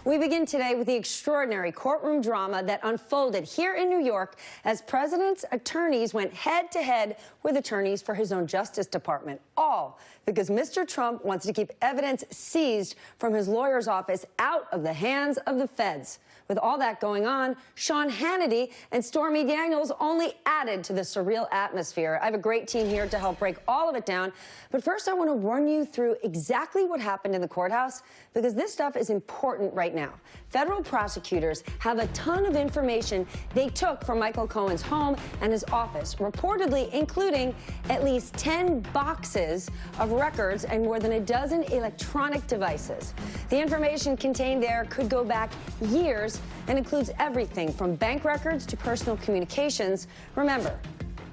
We begin today with the extraordinary courtroom drama that unfolded here in New York as President's attorneys went head-to-head with attorneys for his own Justice Department, all because Mr. Trump wants to keep evidence seized from his lawyer's office out of the hands of the feds. With all that going on, Sean Hannity and Stormy Daniels only added to the surreal atmosphere. I have a great team here to help break all of it down. But first, I want to run you through exactly what happened in the courthouse, because this stuff is important right now. Federal prosecutors have a ton of information they took from Michael Cohen's home and his office, reportedly including at least 10 boxes of records and more than a dozen electronic devices. The information contained there could go back years and includes everything from bank records to personal communications. Remember,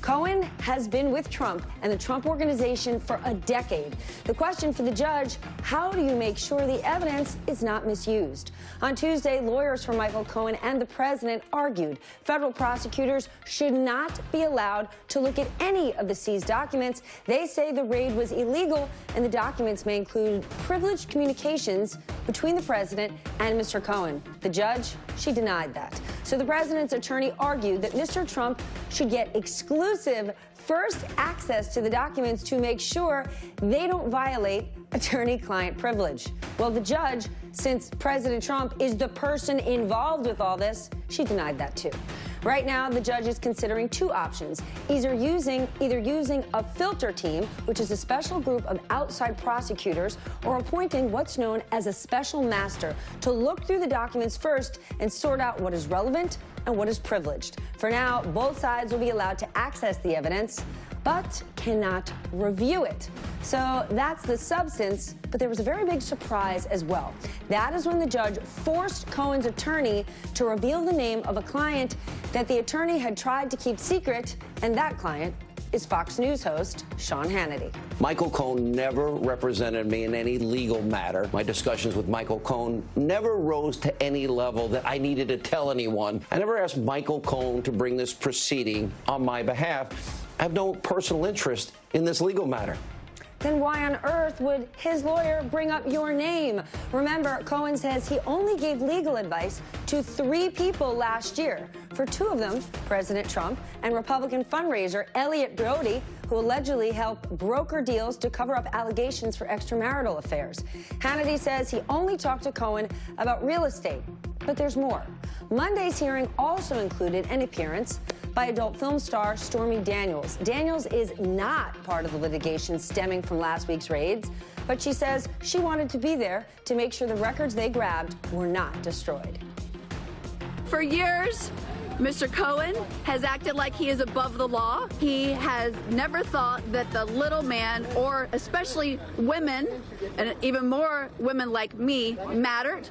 Cohen has been with Trump and the Trump Organization for a decade. The question for the judge, how do you make sure the evidence is not misused? On Tuesday, lawyers for Michael Cohen and the president argued federal prosecutors should not be allowed to look at any of the seized documents. They say the raid was illegal and the documents may include privileged communications between the president and Mr. Cohen. The judge, she denied that. So the president's attorney argued that Mr. Trump should get exclusive first access to the documents to make sure they don't violate attorney-client privilege. Well, the judge, since President Trump is the person involved with all this, she denied that too. Right now, the judge is considering two options, either using a filter team, which is a special group of outside prosecutors, or appointing what's known as a special master to look through the documents first and sort out what is relevant and what is privileged. For now, both sides will be allowed to access the evidence, but cannot review it. So that's the substance, but there was a very big surprise as well. That is when the judge forced Cohen's attorney to reveal the name of a client that the attorney had tried to keep secret, and that client is Fox News host Sean Hannity. Michael Cohen never represented me in any legal matter. My discussions with Michael Cohen never rose to any level that I needed to tell anyone. I never asked Michael Cohen to bring this proceeding on my behalf. I have no personal interest in this legal matter. Then why on earth would his lawyer bring up your name? Remember, Cohen says he only gave legal advice to 3 people last year. For 2 of them, President Trump and Republican fundraiser Elliot Brody, who allegedly helped broker deals to cover up allegations for extramarital affairs. Hannity says he only talked to Cohen about real estate. But there's more. Monday's hearing also included an appearance by adult film star Stormy Daniels. Daniels is not part of the litigation stemming from last week's raids, but she says she wanted to be there to make sure the records they grabbed were not destroyed. For years, Mr. Cohen has acted like he is above the law. He has never thought that the little man, or especially women, and even more women like me, mattered.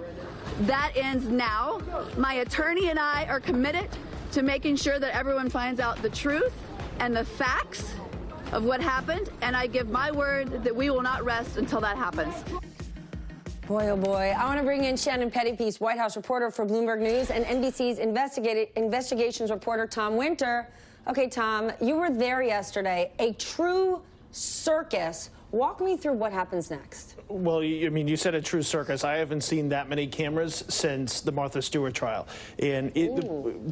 That ends now. My attorney and I are committed to making sure that everyone finds out the truth and the facts of what happened, and I give my word that we will not rest until that happens. Boy, oh boy. I want to bring in Shannon Pettypiece, White House reporter for Bloomberg News, and NBC's investigations reporter, Tom Winter. Okay, Tom, you were there yesterday. A true circus. Walk me through what happens next. Well, I mean, you said a true circus. I haven't seen that many cameras since the Martha Stewart trial. And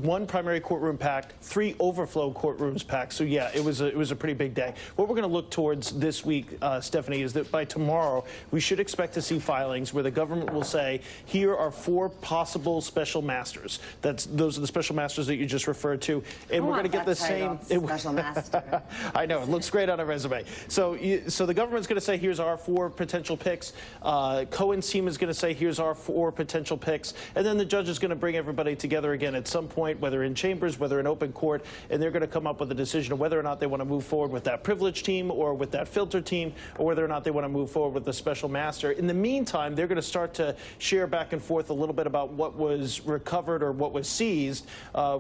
one primary courtroom packed, 3 overflow courtrooms packed. So, yeah, it was a pretty big day. What we're going to look towards this week, Stephanie, is that by tomorrow, we should expect to see filings where the government will say, here are 4 possible special masters. Those are the special masters that you just referred to. And we're going to get the same. Special master. I know. It looks great on a resume. So the government's going to say, here's our 4 potential picks. Cohen's team is going to say, here's our 4 potential picks. And then the judge is going to bring everybody together again at some point, whether in chambers, whether in open court, and they're going to come up with a decision of whether or not they want to move forward with that privilege team or with that filter team, or whether or not they want to move forward with the special master. In the meantime, they're going to start to share back and forth a little bit about what was recovered or what was seized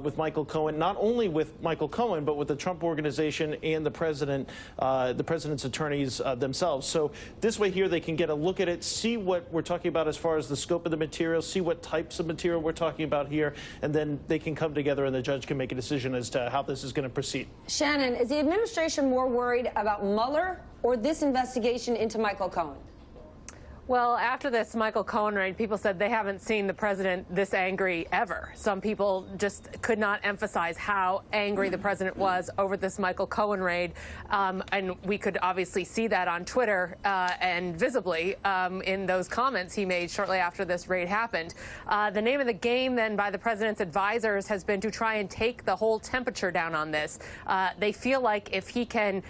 with Michael Cohen, not only with Michael Cohen, but with the Trump Organization and the president's attorneys themselves. So this way here, they can get a look at it, see what we're talking about as far as the scope of the material, see what types of material we're talking about here, and then they can come together and the judge can make a decision as to how this is going to proceed. Shannon, is the administration more worried about Mueller or this investigation into Michael Cohen? Well, after this Michael Cohen raid, people said they haven't seen the president this angry ever. Some people just could not emphasize how angry the president was over this Michael Cohen raid. And we could obviously see that on Twitter and visibly in those comments he made shortly after this raid happened. The name of the game then by the president's advisors has been to try and take the whole temperature down on this. They feel like if he can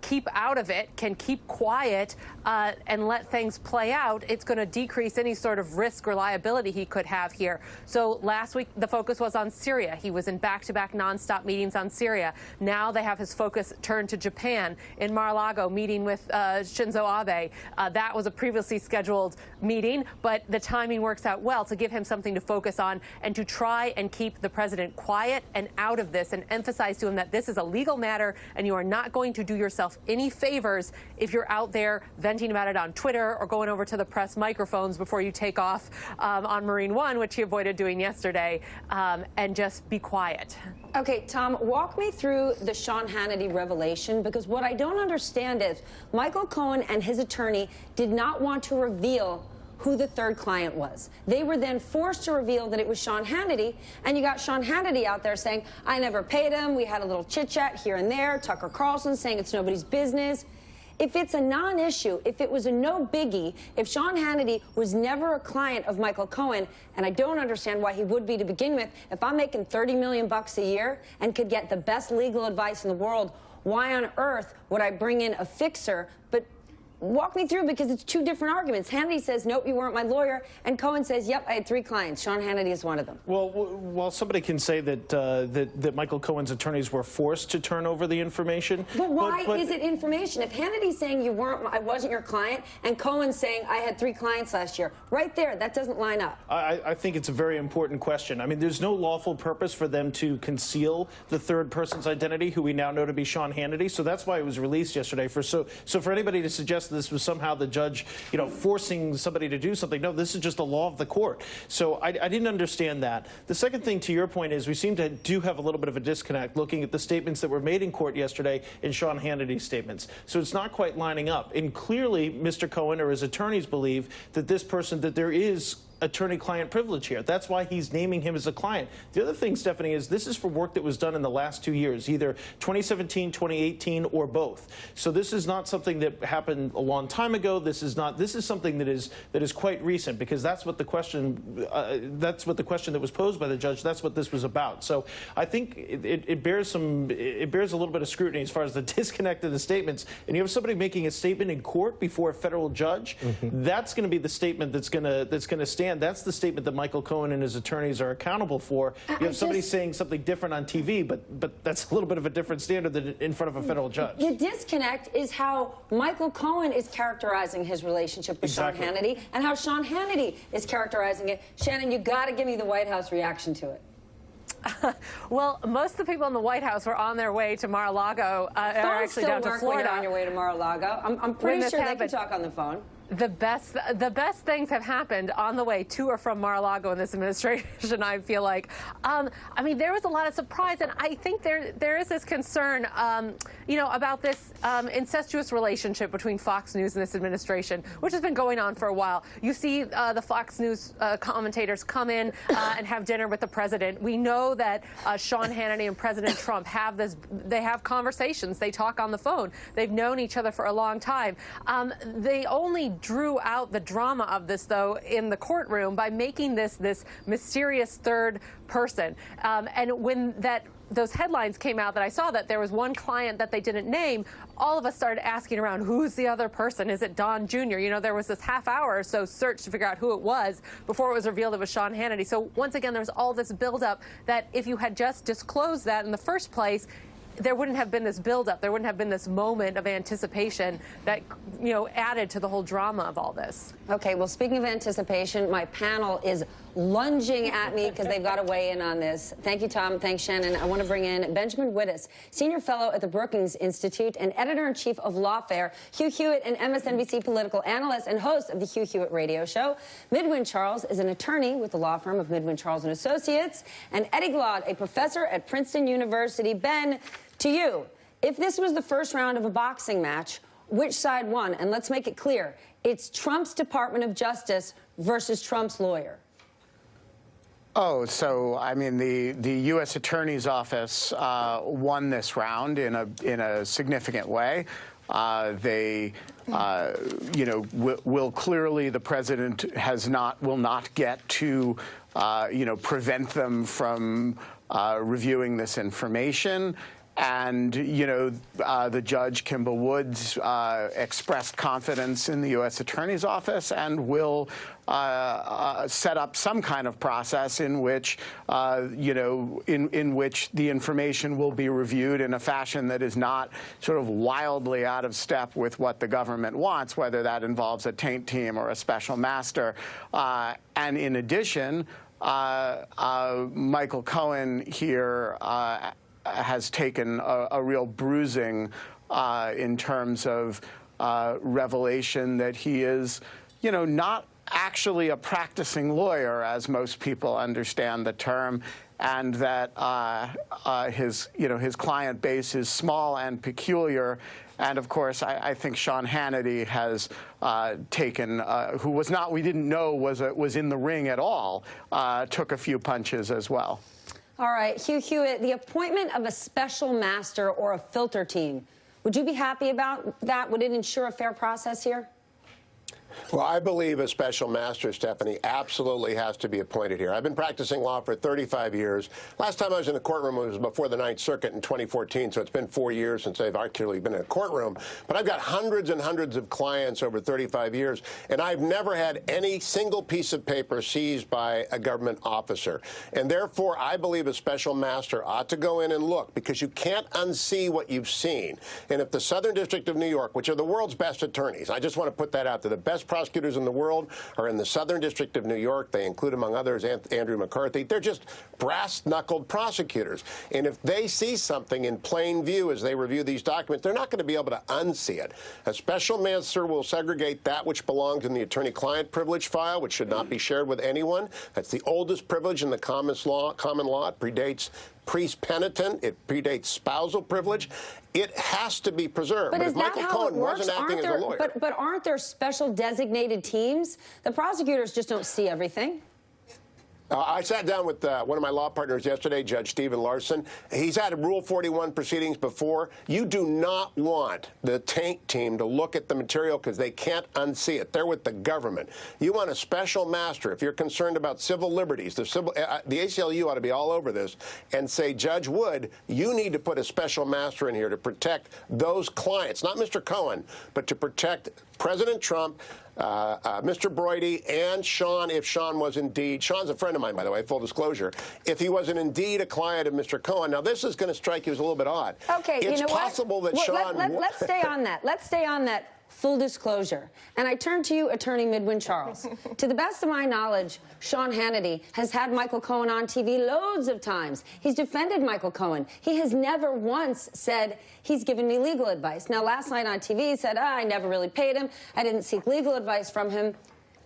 keep out of it, can keep quiet and let things play out, it's going to decrease any sort of risk or liability he could have here. So last week, the focus was on Syria. He was in back-to-back nonstop meetings on Syria. Now they have his focus turned to Japan, in Mar-a-Lago, meeting with Shinzo Abe. That was a previously scheduled meeting, but the timing works out well to give him something to focus on and to try and keep the president quiet and out of this and emphasize to him that this is a legal matter and you are not going to do yourself any favors if you're out there venting about it on Twitter or going over to the press microphones before you take off on Marine One, which he avoided doing yesterday, and just be quiet. Okay, Tom, walk me through the Sean Hannity revelation, because what I don't understand is Michael Cohen and his attorney did not want to reveal who the third client was. They were then forced to reveal that it was Sean Hannity, and you got Sean Hannity out there saying, I never paid him, we had a little chit-chat here and there, Tucker Carlson saying it's nobody's business. If it's a non-issue, if it was a no biggie, if Sean Hannity was never a client of Michael Cohen, and I don't understand why he would be to begin with, if I'm making $30 million a year and could get the best legal advice in the world, why on earth would I bring in a fixer? But walk me through, because it's two different arguments. Hannity says, nope, you weren't my lawyer, and Cohen says, yep, I had 3 clients. Sean Hannity is one of them. Well, while somebody can say that that Michael Cohen's attorneys were forced to turn over the information, but why is it information? If Hannity's saying I wasn't your client, and Cohen's saying I had 3 clients last year, right there, that doesn't line up. I think it's a very important question. I mean, there's no lawful purpose for them to conceal the third person's identity, who we now know to be Sean Hannity. So that's why it was released yesterday. So for anybody to suggest that this was somehow the judge, forcing somebody to do something, no, this is just the law of the court. So I didn't understand that. The second thing, to your point, is we seem to have a little bit of a disconnect looking at the statements that were made in court yesterday and Sean Hannity's statements. So it's not quite lining up. And clearly, Mr. Cohen or his attorneys believe that that there is attorney-client privilege here. That's why he's naming him as a client. The other thing, Stephanie, is this is for work that was done in the last 2 years, either 2017, 2018, or both. So this is not something that happened a long time ago. This is something that is quite recent, because that's what the question that was posed by the judge. That's what this was about. So I think it bears a little bit of scrutiny as far as the disconnect of the statements. And you have somebody making a statement in court before a federal judge. That's going to be the statement that's going to stand. That's the statement that Michael Cohen and his attorneys are accountable for. You have somebody saying something different on TV, but that's a little bit of a different standard than in front of a federal judge. The disconnect is how Michael Cohen is characterizing his relationship with Sean Hannity and how Sean Hannity is characterizing it. Shannon, you got to give me the White House reaction to it. Well, most of the people in the White House were on their way to Mar-a-Lago, or actually down to Florida. When you're on your way to Mar-a-Lago. I'm pretty sure they can talk on the phone. The best things have happened on the way to or from Mar-a-Lago in this administration, I feel like. I mean, there was a lot of surprise, and I think there is this concern, about this incestuous relationship between Fox News and this administration, which has been going on for a while. You see the Fox News commentators come in and have dinner with the president. We know that Sean Hannity and President Trump they have conversations. They talk on the phone. They've known each other for a long time. They only drew out the drama of this, though, in the courtroom by making this mysterious third person. And when those headlines came out that I saw that there was one client that they didn't name, all of us started asking around, who's the other person? Is it Don Jr.? There was this half hour or so search to figure out who it was before it was revealed it was Sean Hannity. So once again, there's all this buildup that if you had just disclosed that in the first place, there wouldn't have been this buildup. There wouldn't have been this moment of anticipation that, added to the whole drama of all this. Okay, well, speaking of anticipation, my panel is lunging at me because they've got to weigh in on this. Thank you, Tom. Thanks, Shannon. I want to bring in Benjamin Wittes, Senior Fellow at the Brookings Institute and Editor-in-Chief of Lawfare, Hugh Hewitt, an MSNBC political analyst and host of the Hugh Hewitt Radio Show. Midwin Charles is an attorney with the law firm of Midwin Charles Associates, and Eddie Glaud, a professor at Princeton University. Ben, to you, if this was the first round of a boxing match, which side won. And let's make it clear. It's Trump's Department of Justice versus Trump's lawyer. Oh, so I mean, the U.S. Attorney's Office won this round in a significant way. They, will clearly, the president will not get to, prevent them from reviewing this information. And, the judge, Kimball Woods, expressed confidence in the U.S. Attorney's Office and will set up some kind of process in which, in which the information will be reviewed in a fashion that is not sort of wildly out of step with what the government wants, whether that involves a taint team or a special master. And in addition, Michael Cohen here has taken a real bruising in terms of revelation that he is, not actually a practicing lawyer, as most people understand the term, and that his client base is small and peculiar. And of course, I think Sean Hannity has taken, who was not, we didn't know was in the ring at all, took a few punches as well. All right, Hugh Hewitt, the appointment of a special master or a filter team, would you be happy about that? Would it ensure a fair process here? Well, I believe a special master, Stephanie, absolutely has to be appointed here. I've been practicing law for 35 years. Last time I was in the courtroom was before the Ninth Circuit in 2014, so it's been 4 years since I've actually been in a courtroom. But I've got hundreds and hundreds of clients over 35 years, and I've never had any single piece of paper seized by a government officer. And therefore, I believe a special master ought to go in and look, because you can't unsee what you've seen. And if the Southern District of New York, which are the world's best attorneys, I just want to put that out there, the best prosecutors in the world are in the Southern District of New York. They include, among others, Andrew McCarthy. They're just brass-knuckled prosecutors. And if they see something in plain view as they review these documents, they're not going to be able to unsee it. A special master will segregate that which belongs in the attorney-client privilege file, which should not be shared with anyone. That's the oldest privilege in the common law. It predates priest penitent. It predates spousal privilage. It has to be preserved. But if Michael Cohen wasn't acting as a lawyer. But aren't there special designated teams? The prosecutors just don't see everything. I sat down with one of my law partners yesterday, Judge Stephen Larson. He's had Rule 41 proceedings before. You do not want the taint team to look at the material because they can't unsee it. They're with the government. You want a special master if you're concerned about civil liberties. The ACLU ought to be all over this and say, Judge Wood, you need to put a special master in here to protect those clients, not Mr. Cohen, but to protect President Trump, Mr. Brody, and Sean, if Sean was indeed, Sean's a friend of mine, by the way, full disclosure, if he wasn't indeed a client of Mr. Cohen. Now, this is going to strike you as a little bit odd. Okay, it's you know possible what? that Sean... Let's stay on that. Let's stay on that. Full disclosure. And I turn to you, Attorney Midwin Charles. To the best of my knowledge, Sean Hannity has had Michael Cohen on TV loads of times. He's defended Michael Cohen. He has never once said he's given me legal advice. Now, last night on TV, he said, I never really paid him. I didn't seek legal advice from him.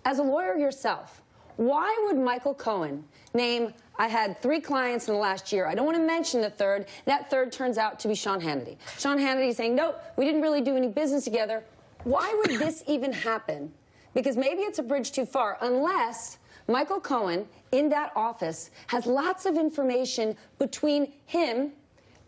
As a lawyer yourself, why would Michael Cohen name, I had 3 clients in the last year. I don't want to mention the third. That third turns out to be Sean Hannity. Sean Hannity saying, nope, we didn't really do any business together. Why would this even happen? Because maybe it's a bridge too far, unless Michael Cohen in that office has lots of information between him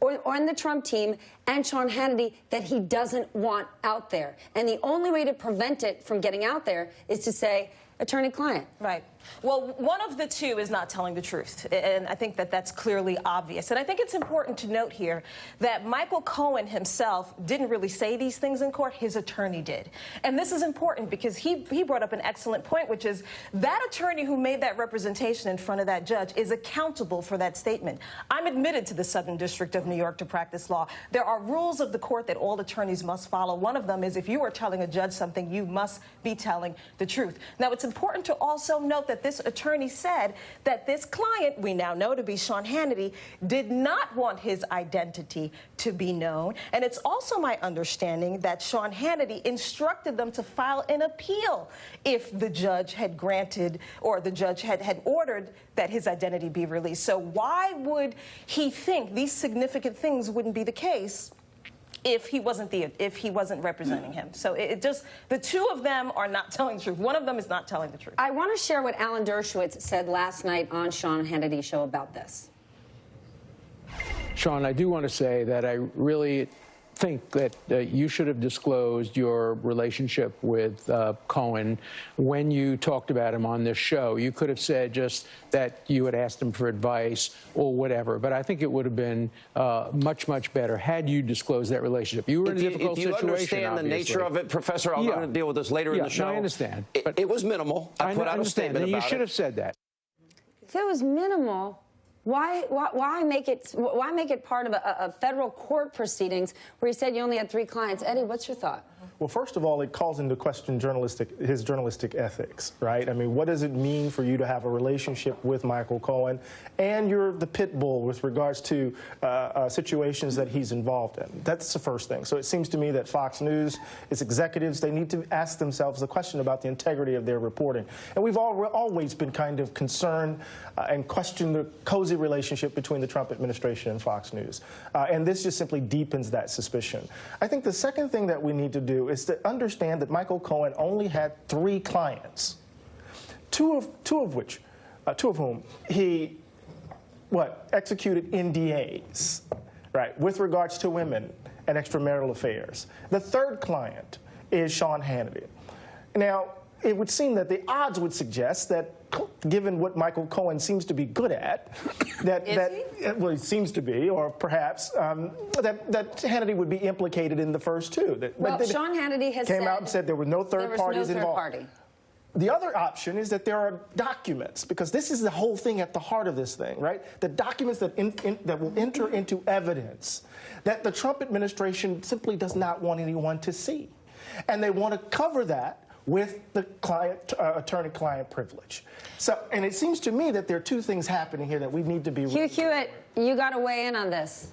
or on the Trump team and Sean Hannity that he doesn't want out there. And the only way to prevent it from getting out there is to say, attorney-client. Right. Well, one of the two is not telling the truth, and I think that that's clearly obvious. And I think it's important to note here that Michael Cohen himself didn't really say these things in court. His attorney did. And this is important because he brought up an excellent point, which is that attorney who made that representation in front of that judge is accountable for that statement. I'm admitted to the Southern District of New York to practice law. There are rules of the court that all attorneys must follow. One of them is if you are telling a judge something, you must be telling the truth. Now, it's important to also note that this attorney said that this client, we now know to be Sean Hannity, did not want his identity to be known. And it's also my understanding that Sean Hannity instructed them to file an appeal if the judge had granted or the judge had ordered that his identity be released. So why would he think these significant things wouldn't be the case if he wasn't representing him. So it just, the two of them are not telling the truth. One of them is not telling the truth. I want to share what Alan Dershowitz said last night on Sean Hannity's show about this. Sean, I do want to say that I really think that you should have disclosed your relationship with Cohen when you talked about him on this show. You could have said just that you had asked him for advice or whatever, but I think it would have been much, much better had you disclosed that relationship. You were in a difficult situation, If you understand the nature of it, Professor, I'm going to deal with this later in the show. No, I understand. It was minimal. I put out a statement about it. You should have said that. If it was minimal, why make it part of a federal court proceedings where he said you only had 3 clients? Eddie, what's your thought? Well, first of all, it calls into question his journalistic ethics, right? I mean, what does it mean for you to have a relationship with Michael Cohen and you're the pit bull with regards to situations that he's involved in? That's the first thing. So it seems to me that Fox News, its executives, they need to ask themselves the question about the integrity of their reporting. And we've always been kind of concerned and questioned the cozy relationship between the Trump administration and Fox News. And this just simply deepens that suspicion. I think the second thing that we need to do is to understand that Michael Cohen only had 3 clients, two of whom he executed NDAs, right, with regards to women and extramarital affairs. The third client is Sean Hannity. Now, it would seem that the odds would suggest that, given what Michael Cohen seems to be good at, well, he seems to be, or perhaps that Hannity would be implicated in the first 2. Sean Hannity has came out and said there were no third parties involved. Party. The other option is that there are documents, because this is the whole thing at the heart of this thing, right? The documents that will enter into evidence that the Trump administration simply does not want anyone to see. And they want to cover that with the attorney-client privilege. So, and it seems to me that there are 2 things happening here that we need to be... Hugh Hewitt, you got to weigh in on this.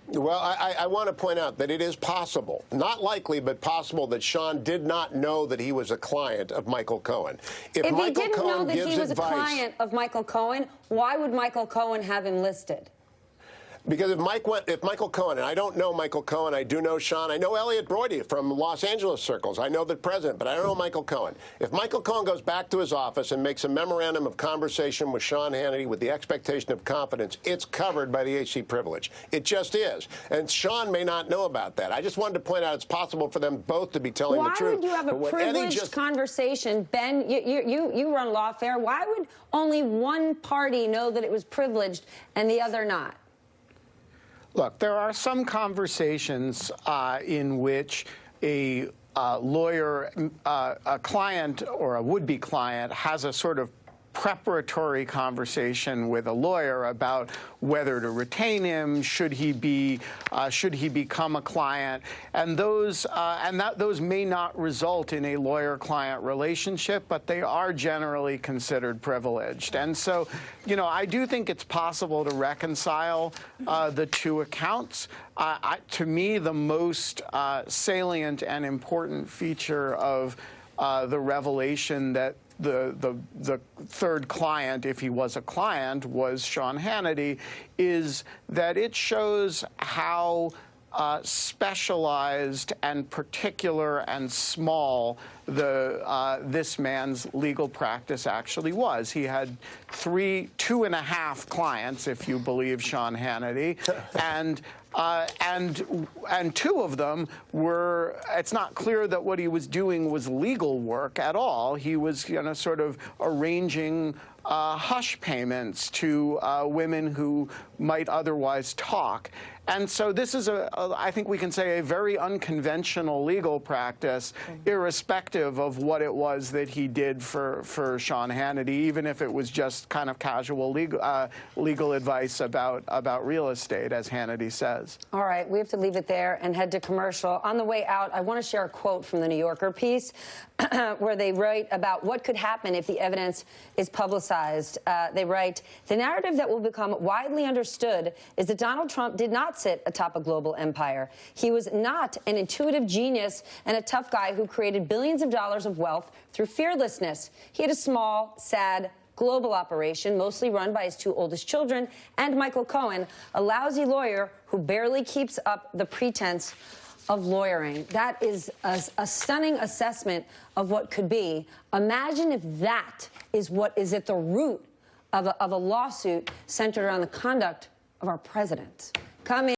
Well, I want to point out that it is possible, not likely, but possible, that Sean did not know that he was a client of Michael Cohen. If he didn't know that he was a client of Michael Cohen, why would Michael Cohen have him listed? Because if Michael Cohen, and I don't know Michael Cohen, I do know Sean, I know Elliot Brody from Los Angeles circles, I know the president, but I don't know Michael Cohen. If Michael Cohen goes back to his office and makes a memorandum of conversation with Sean Hannity with the expectation of confidence, it's covered by the HC privilege. It just is. And Sean may not know about that. I just wanted to point out it's possible for them both to be telling the truth. Why would you have a privileged conversation? Ben, you run Lawfare. Why would only one party know that it was privileged and the other not? Look, there are some conversations in which a lawyer, a client or a would-be client has a sort of preparatory conversation with a lawyer about whether to retain him, should he become a client, and those may not result in a lawyer-client relationship, but they are generally considered privileged. And so, you know, I do think it's possible to reconcile the 2 accounts. To me, the most salient and important feature of the revelation that the third client, if he was a client, was Sean Hannity, is that it shows how specialized and particular and small this man's legal practice actually was. He had 2.5 clients, if you believe Sean Hannity, and 2 of them were, it's not clear that what he was doing was legal work at all. He was, you know, sort of arranging hush payments to women who might otherwise talk. And so this is, I think we can say, a very unconventional legal practice, irrespective of what it was that he did for Sean Hannity, even if it was just kind of casual legal advice about real estate, as Hannity says. All right, we have to leave it there and head to commercial. On the way out, I want to share a quote from the New Yorker piece where they write about what could happen if the evidence is publicized. They write, "The narrative that will become widely understood is that Donald Trump did not sit atop a global empire. He was not an intuitive genius and a tough guy who created billions of dollars of wealth through fearlessness. He had a small, sad, global operation, mostly run by his two oldest children and Michael Cohen, a lousy lawyer who barely keeps up the pretense of lawyering. That is a stunning assessment of what could be. Imagine if that is what is at the root of a lawsuit centered around the conduct of our president. Come in.